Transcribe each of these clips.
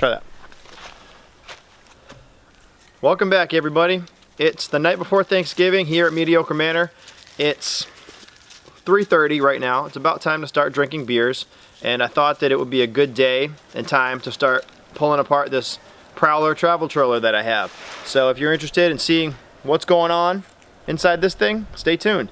Try that. Welcome back, everybody. It's the night before Thanksgiving here at Mediocre Manor. It's 3:30 right now. It's about time to start drinking beers, and I thought that it would be a good day and time to start pulling apart this Prowler travel trailer that I have. So if you're interested in seeing what's going on inside this thing, stay tuned.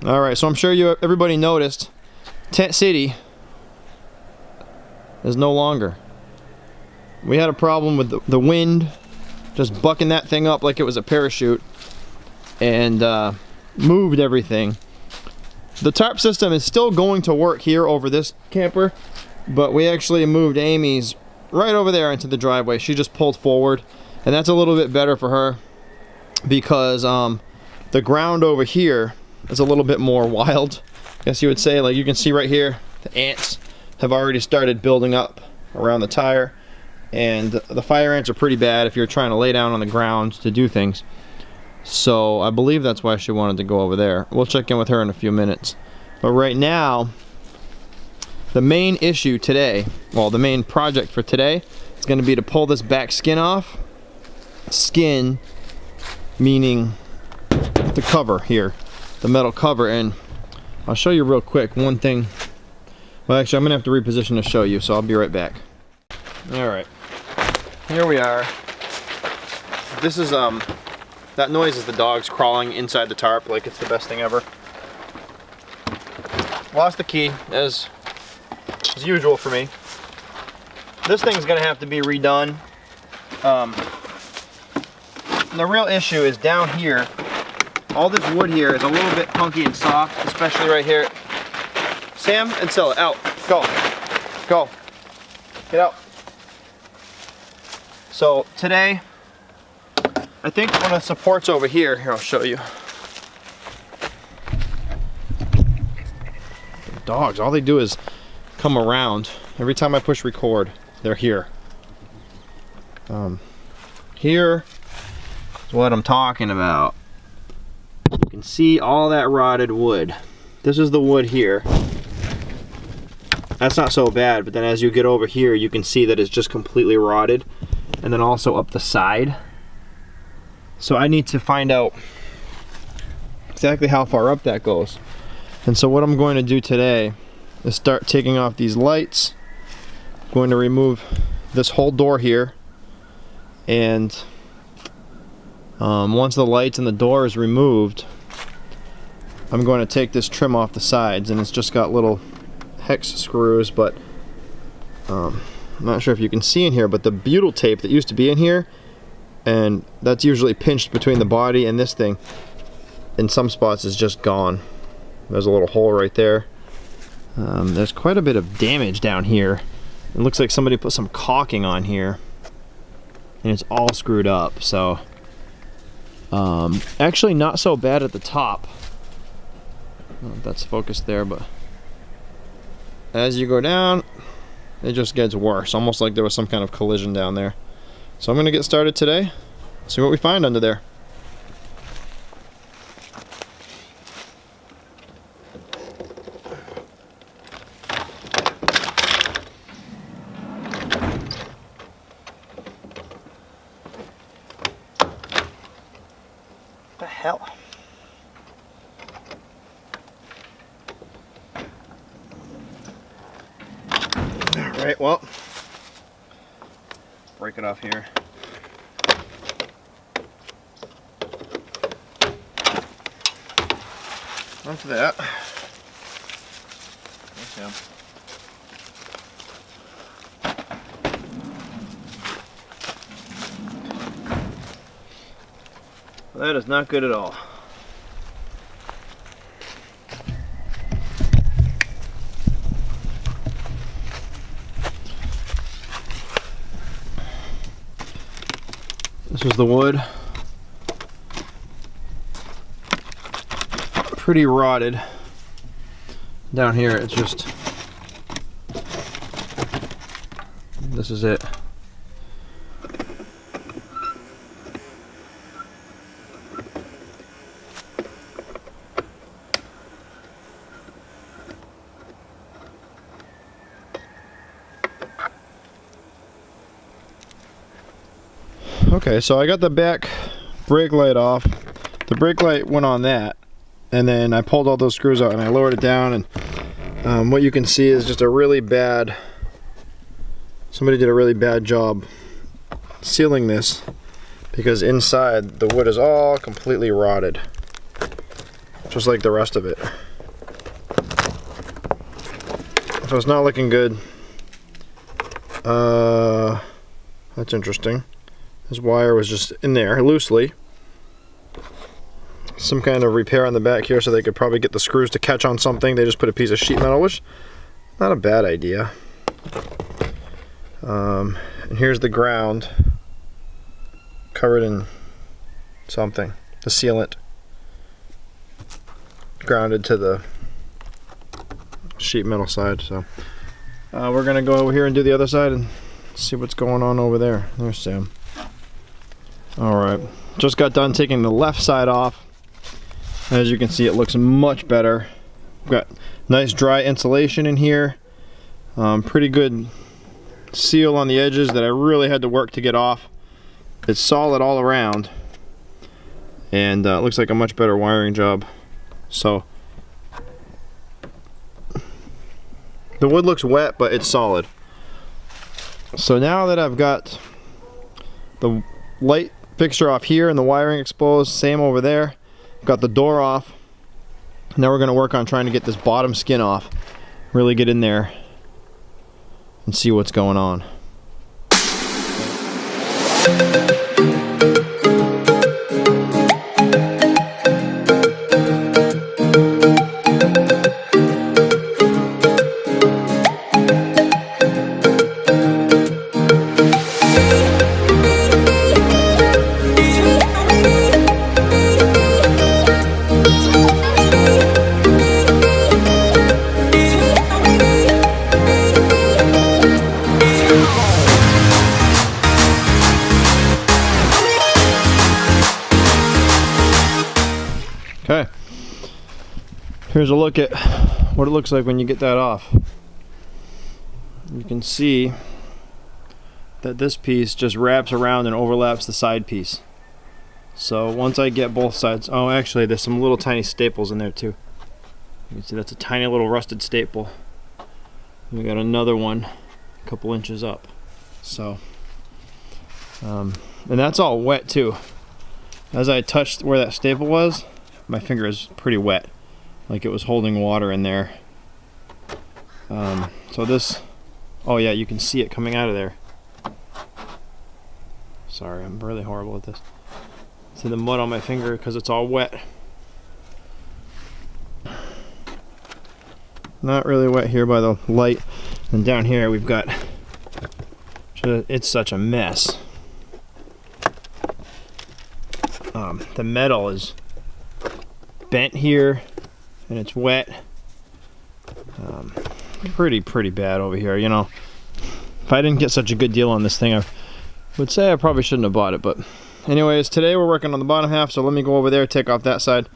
Alright, so I'm sure everybody noticed Tent City is no longer. We had a problem with the wind just bucking that thing up like it was a parachute and moved everything. The tarp system is still going to work here over this camper, but we actually moved Amy's right over there into the driveway. She just pulled forward, and that's a little bit better for her because the ground over here is a little bit more wild, I guess you would say. Like you can see right here, the ants have already started building up around the tire, and the fire ants are pretty bad if you're trying to lay down on the ground to do things. So I believe that's why she wanted to go over there. We'll check in with her in a few minutes. But right now, the main issue today, well, the main project for today is going to be to pull this back skin off. Skin meaning the cover here, the metal cover. And I'll show you real quick one thing. Well, actually, I'm gonna have to reposition to show you, so I'll be right back. All right, here we are. This is that noise is the dogs crawling inside the tarp like it's the best thing ever. Lost the key as usual for me. This thing's gonna have to be redone. The real issue is down here. All this wood here is a little bit punky and soft, especially right here. Sam and Scylla, out. Go. Go. Get out. So today, I think one of the supports over here, I'll show you. The dogs, all they do is come around. Every time I push record, they're here. Here is what I'm talking about. You can see all that rotted wood. This is the wood here. That's not so bad, but then as you get over here, you can see that it's just completely rotted. And then also up the side. So I need to find out exactly how far up that goes. And so what I'm going to do today is start taking off these lights. I'm going to remove this whole door here. And once the lights and the door is removed, I'm going to take this trim off the sides, and it's just got little hex screws, but I'm not sure if you can see in here, but the butyl tape that used to be in here, and that's usually pinched between the body and this thing, in some spots is just gone. There's a little hole right there. There's quite a bit of damage down here. It looks like somebody put some caulking on here, and it's all screwed up. So actually not so bad at the top. I don't know if that's focused there, but as you go down, it just gets worse, almost like there was some kind of collision down there. So I'm going to get started today, see what we find under there. What the hell? Alright, well, break it off here. After that, there's him. That is not good at all. This is the wood. Pretty rotted. Down here, it's just, this is it. Okay, so I got the back brake light off. The brake light went on that, and then I pulled all those screws out and I lowered it down, and what you can see is just a really bad, somebody did a really bad job sealing this, because inside the wood is all completely rotted, just like the rest of it. So it's not looking good. That's interesting. This wire was just in there loosely. Some kind of repair on the back here so they could probably get the screws to catch on something. They just put a piece of sheet metal, which not a bad idea. And here's the ground covered in something, the sealant grounded to the sheet metal side. So we're gonna go over here and do the other side and see what's going on over there. There's Sam. Alright, just got done taking the left side off. As you can see, it looks much better. We've got nice dry insulation in here. Pretty good seal on the edges that I really had to work to get off. It's solid all around. And it looks like a much better wiring job. So, the wood looks wet, but it's solid. So now that I've got the light fixture off here and the wiring exposed, same over there, got the door off. Now we're going to work on trying to get this bottom skin off, really get in there and see what's going on. Okay, here's a look at what it looks like when you get that off. You can see that this piece just wraps around and overlaps the side piece. So once I get both sides, oh actually there's some little tiny staples in there too. You can see that's a tiny little rusted staple. We got another one a couple inches up. So, and that's all wet too. As I touched where that staple was, my finger is pretty wet, like it was holding water in there. So this, oh yeah, you can see it coming out of there. Sorry, I'm really horrible at this. See the mud on my finger because it's all wet. Not really wet here by the light. And down here we've got, it's such a mess. The metal is bent here and it's wet. Pretty bad over here, you know. If I didn't get such a good deal on this thing, I would say I probably shouldn't have bought it. But anyways, today we're working on the bottom half, so let me go over there, take off that side,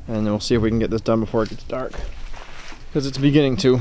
and then we'll see if we can get this done before it gets dark, because it's beginning to.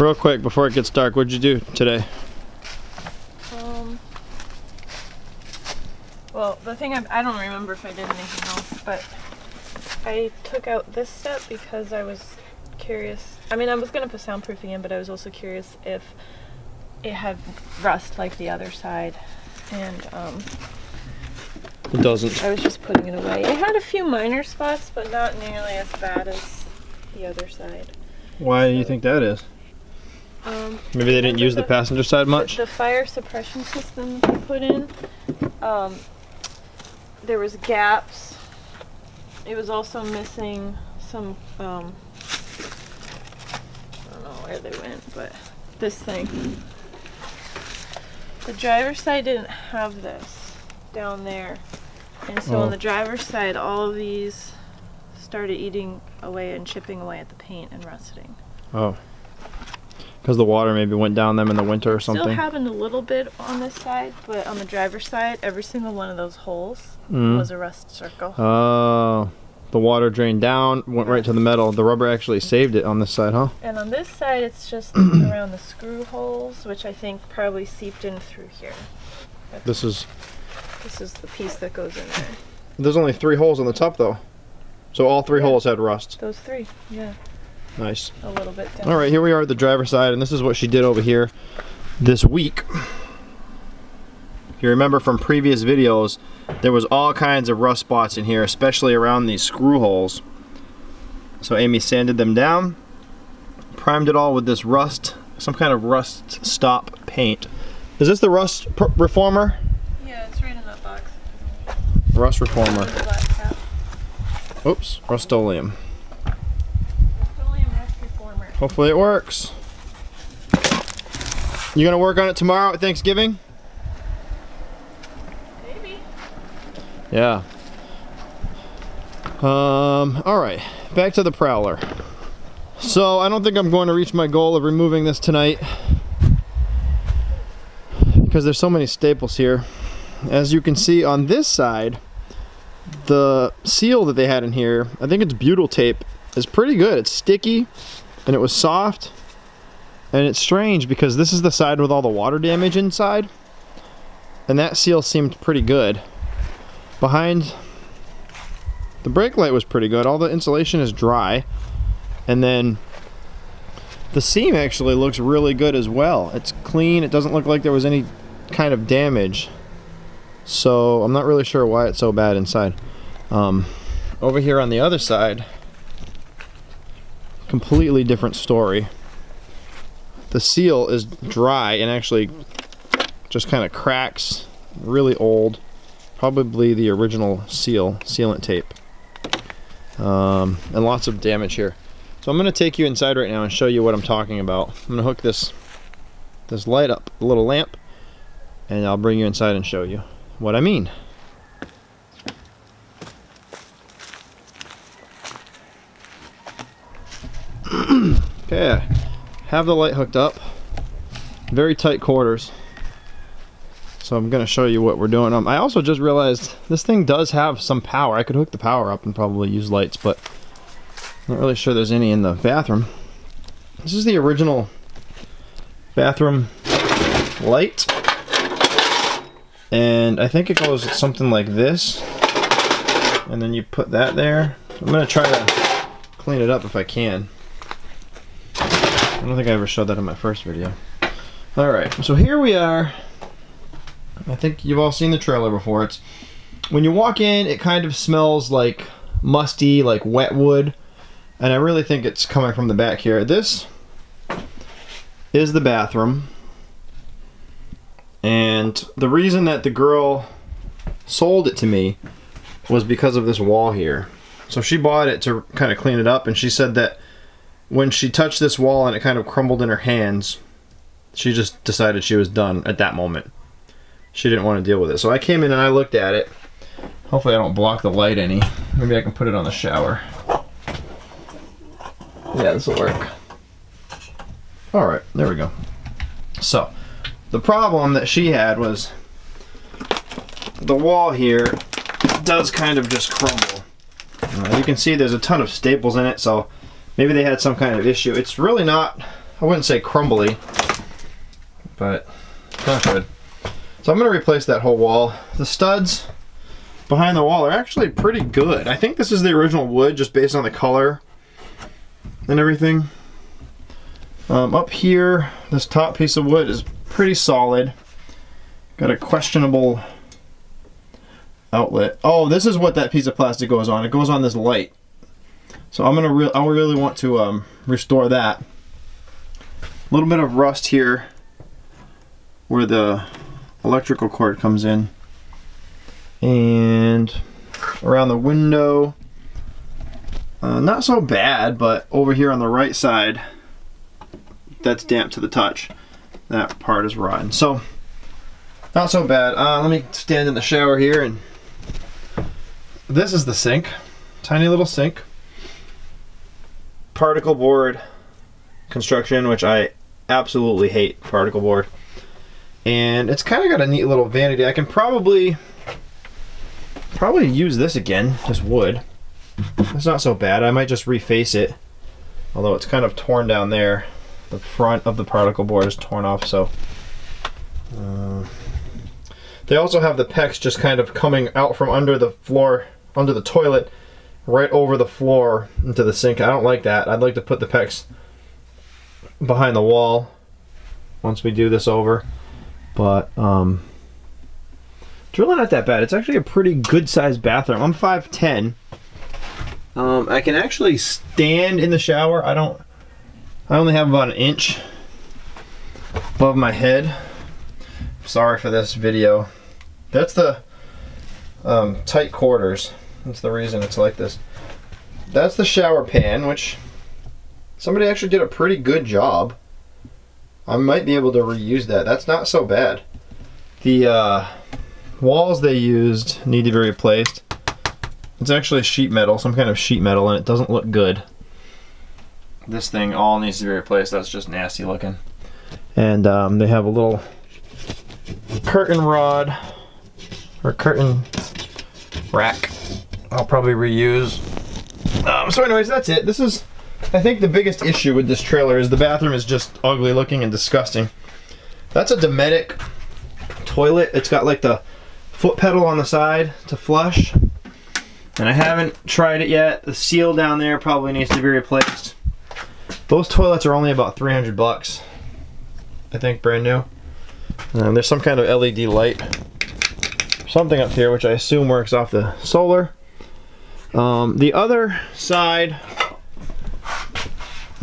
real quick before it gets dark, what'd you do today? Well, the thing I don't remember if I did anything else, but I took out this step because I was curious. I mean, I was going to put soundproofing in, but I was also curious if it had rust like the other side. And it doesn't. I was just putting it away. It had a few minor spots, but not nearly as bad as the other side. Why do you think that is? Maybe they didn't use the passenger side much? The fire suppression system they put in, there was gaps. It was also missing some, I don't know where they went, but this thing. The driver's side didn't have this down there. And so on the driver's side, all of these started eating away and chipping away at the paint and rusting. Oh. Because the water maybe went down them in the winter or something? Still happened a little bit on this side, but on the driver's side, every single one of those holes was a rust circle. Oh. The water drained down, went right to the metal. The rubber actually saved it on this side, huh? And on this side, it's just around the screw holes, which I think probably seeped in through here. This is the piece that goes in there. There's only 3 holes on the top, though. So all 3 holes had rust. Those 3, yeah. Nice. A little bit down. All right, here we are at the driver's side, and this is what she did over here this week. If you remember from previous videos, there was all kinds of rust spots in here, especially around these screw holes. So Amy sanded them down, primed it all with this rust, some kind of rust stop paint. Is this the rust reformer? Yeah, it's right in that box. Rust reformer. Oops, Rust-Oleum. Rust-Oleum rust reformer. Hopefully it works. You gonna work on it tomorrow at Thanksgiving? Maybe. Yeah. Alright, back to the Prowler. So I don't think I'm going to reach my goal of removing this tonight because there's so many staples here. As you can see on this side, the seal that they had in here, I think it's butyl tape, is pretty good. It's sticky and it was soft, and it's strange because this is the side with all the water damage inside, and that seal seemed pretty good. Behind the brake light was pretty good. All the insulation is dry, and then the seam actually looks really good as well. It's clean. It doesn't look like there was any kind of damage. So I'm not really sure why it's so bad inside. Over here on the other side, completely different story. The seal is dry and actually just kind of cracks. Really old. Probably the original sealant tape. And lots of damage here. So I'm going to take you inside right now and show you what I'm talking about. I'm going to hook this light up, a little lamp, and I'll bring you inside and show you what I mean. Okay, have the light hooked up. Very tight quarters. So I'm going to show you what we're doing. I also just realized this thing does have some power. I could hook the power up and probably use lights, but I'm not really sure there's any in the bathroom. This is the original bathroom light. And I think it goes something like this. And then you put that there. I'm going to try to clean it up if I can. I don't think I ever showed that in my first video. Alright, so here we are. I think you've all seen the trailer before. It's when you walk in, it kind of smells like musty, like wet wood. And I really think it's coming from the back here. This is the bathroom. And the reason that the girl sold it to me was because of this wall here. So she bought it to kind of clean it up, and she said that when she touched this wall and it kind of crumbled in her hands, she just decided she was done at that moment. She didn't want to deal with it. So I came in and I looked at it. Hopefully I don't block the light any. Maybe I can put it on the shower. Yeah, this will work. Alright, there we go. So, the problem that she had was the wall here does kind of just crumble. You can see there's a ton of staples in it, so maybe they had some kind of issue. It's really not I wouldn't say crumbly, but not good. So I'm going to replace that whole wall. The studs behind the wall are actually pretty good. I think this is the original wood just based on the color and everything. Up here, this top piece of wood is pretty solid. Got a questionable outlet. Oh, this is what that piece of plastic goes on. It goes on this light. So I really want to restore that. A little bit of rust here where the electrical cord comes in, and around the window, not so bad, but over here on the right side, that's damp to the touch. That part is rotten, so not so bad. Let me stand in the shower here, and this is the sink. Tiny little sink. Particle board construction, which I absolutely hate particle board. And it's kind of got a neat little vanity. I can probably use this again, just wood. It's not so bad. I might just reface it, although it's kind of torn down there. The front of the particle board is torn off, so. They also have the PEX just kind of coming out from under the floor, under the toilet, right over the floor into the sink. I don't like that. I'd like to put the PEX behind the wall once we do this over. But it's really not that bad. It's actually a pretty good sized bathroom. I'm 5'10". I can actually stand in the shower. I only have about an inch above my head. Sorry for this video. That's the tight quarters. That's the reason it's like this. That's the shower pan, which somebody actually did a pretty good job. I might be able to reuse that. That's not so bad. The walls they used need to be replaced. It's actually sheet metal, some kind of sheet metal, and it doesn't look good. This thing all needs to be replaced. That's just nasty looking. And they have a little curtain rod or curtain rack I'll probably reuse. So anyways, that's it. This is, I think, the biggest issue with this trailer is the bathroom is just ugly looking and disgusting. That's a Dometic toilet. It's got like the foot pedal on the side to flush, and I haven't tried it yet. The seal down there probably needs to be replaced. Those toilets are only about 300 bucks, I think, brand new. There's some kind of LED light, something up here, which I assume works off the solar. The other side,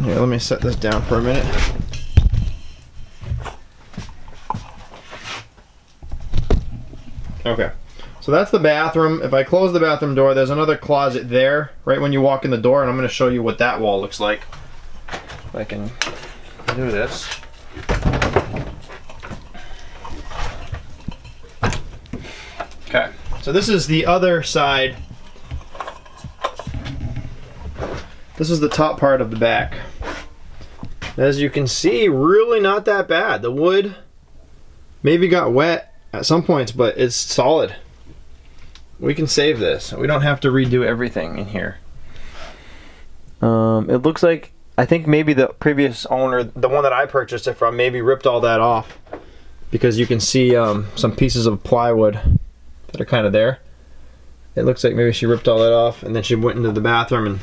here, let me set this down for a minute. Okay, so that's the bathroom. If I close the bathroom door, there's another closet there, right when you walk in the door, and I'm going to show you what that wall looks like. If I can do this. Okay, so this is the other side. This is the top part of the back. As you can see, really not that bad. The wood maybe got wet at some points, but it's solid. We can save this. We don't have to redo everything in here. It looks like, I think maybe the previous owner, the one that I purchased it from, maybe ripped all that off, because you can see some pieces of plywood that are kind of there. It looks like maybe she ripped all that off, and then she went into the bathroom and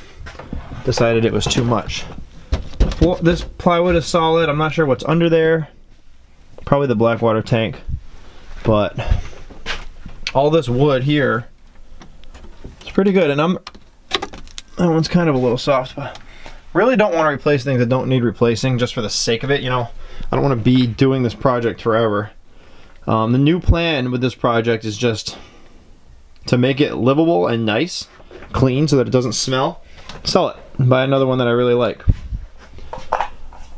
decided it was too much. This plywood is solid. I'm not sure what's under there. Probably the black water tank. But all this wood here, it's pretty good. And that one's kind of a little soft, but really don't want to replace things that don't need replacing just for the sake of it. You know, I don't want to be doing this project forever. The new plan with this project is just to make it livable and nice, clean, so that it doesn't smell. Sell it and buy another one that I really like.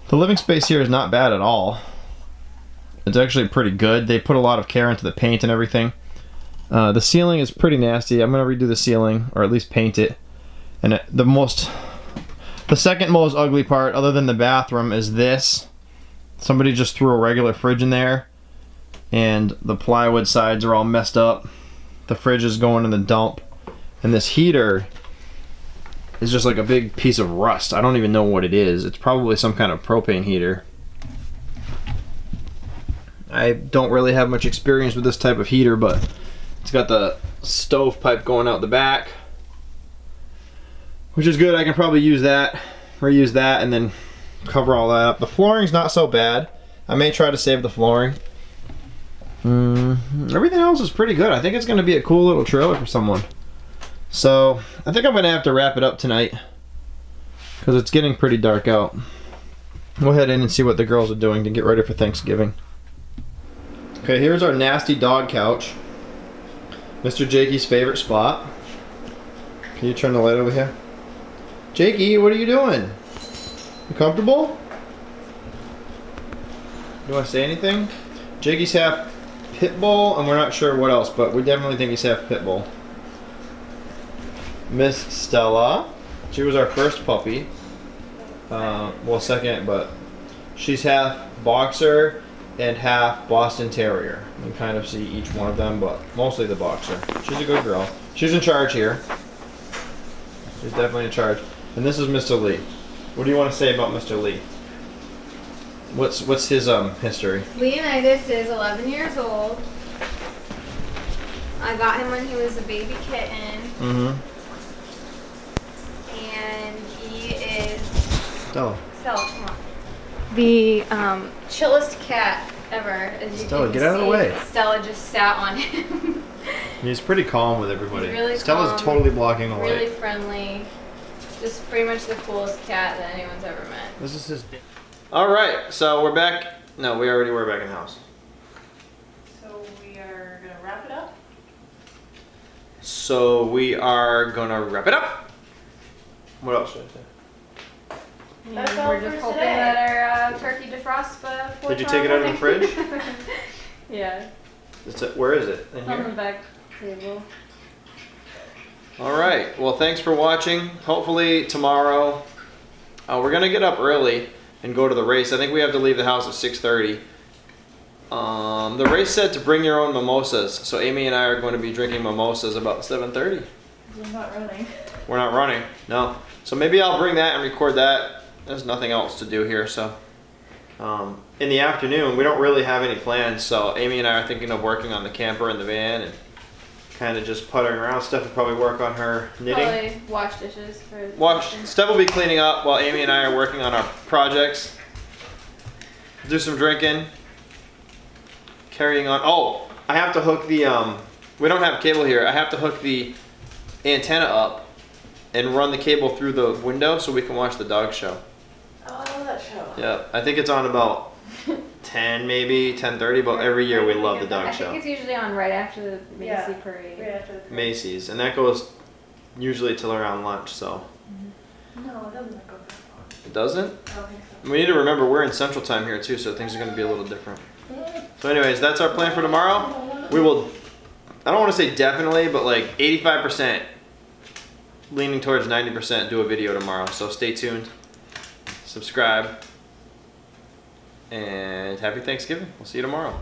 The living space here is not bad at all. It's actually pretty good. They put a lot of care into the paint and everything. The ceiling is pretty nasty. I'm gonna redo the ceiling, or at least paint it. And the second most ugly part, other than the bathroom, is this. Somebody just threw a regular fridge in there, and the plywood sides are all messed up. The fridge is going in the dump, and this heater is just like a big piece of rust. I don't even know what it is. It's probably some kind of propane heater. I don't really have much experience with this type of heater, but it's got the stovepipe going out the back, which is good. I can probably use that, reuse that, and then cover all that up. The flooring's not so bad. I may try to save the flooring. Everything else is pretty good. I think it's going to be a cool little trailer for someone. So I think I'm going to have to wrap it up tonight because it's getting pretty dark out. We'll head in and see what the girls are doing to get ready for Thanksgiving. Okay, here's our nasty dog couch. Mr. Jakey's favorite spot. Can you turn the light over here? Jakey, what are you doing? You comfortable? You want to say anything? Jakey's half pit bull, and we're not sure what else, but we definitely think he's half pit bull. Miss Stella, she was our first puppy. Well, second, but she's half boxer and half Boston Terrier. You can kind of see each one of them, but mostly the boxer. She's a good girl. She's in charge here. She's definitely in charge. And this is Mr. Lee. What do you want to say about Mr. Lee? What's his history? Leonidas is 11 years old. I got him when he was a baby kitten. Mm-hmm. And he is Stella, come on. The chillest cat ever. As you Stella, can get out of the see. way. Stella just sat on him. he's pretty calm with everybody. He's really Stella's calm, totally blocking the light. Really friendly. Just pretty much the coolest cat that anyone's ever met. This is his. All right, so we're back. No, we already were back in the house. So we are gonna wrap it up. So we are gonna wrap it up. What else should I say? That's And all we're for just hoping today. that our turkey defrosts before Did you take it out of the tomorrow fridge? morning. Yeah, Where is it? In it's on the here? back table. All right. Well, thanks for watching. Hopefully tomorrow, we're gonna get up early and go to the race. I think we have to leave the house at 6:30. The race said to bring your own mimosas, so Amy and I are going to be drinking mimosas about 7:30. We're not running. We're not running, no. So maybe I'll bring that and record that. There's nothing else to do here, so. In the afternoon, we don't really have any plans, so Amy and I are thinking of working on the camper and the van and kind of just puttering around. Steph will probably work on her knitting. Probably wash dishes for Steph will be cleaning up while Amy and I are working on our projects. Do some drinking. Carrying on. Oh, I have to hook the, we don't have cable here. I have to hook the antenna up and run the cable through the window so we can watch the dog show. Oh, I love that show. Yeah, I think it's on about 10 maybe, 10:30, but every year we love the dog I show. think it's usually on right after the Macy Yeah. parade. Right after the parade. Macy's, and that goes usually till around lunch, so. No, it doesn't go that far. It doesn't? I don't think so. We need to remember we're in Central Time here too, so things are going to be a little different. So anyways, that's our plan for tomorrow. We will, I don't want to say definitely, but like 85%, leaning towards 90% do a video tomorrow. So stay tuned, subscribe, and happy Thanksgiving. We'll see you tomorrow.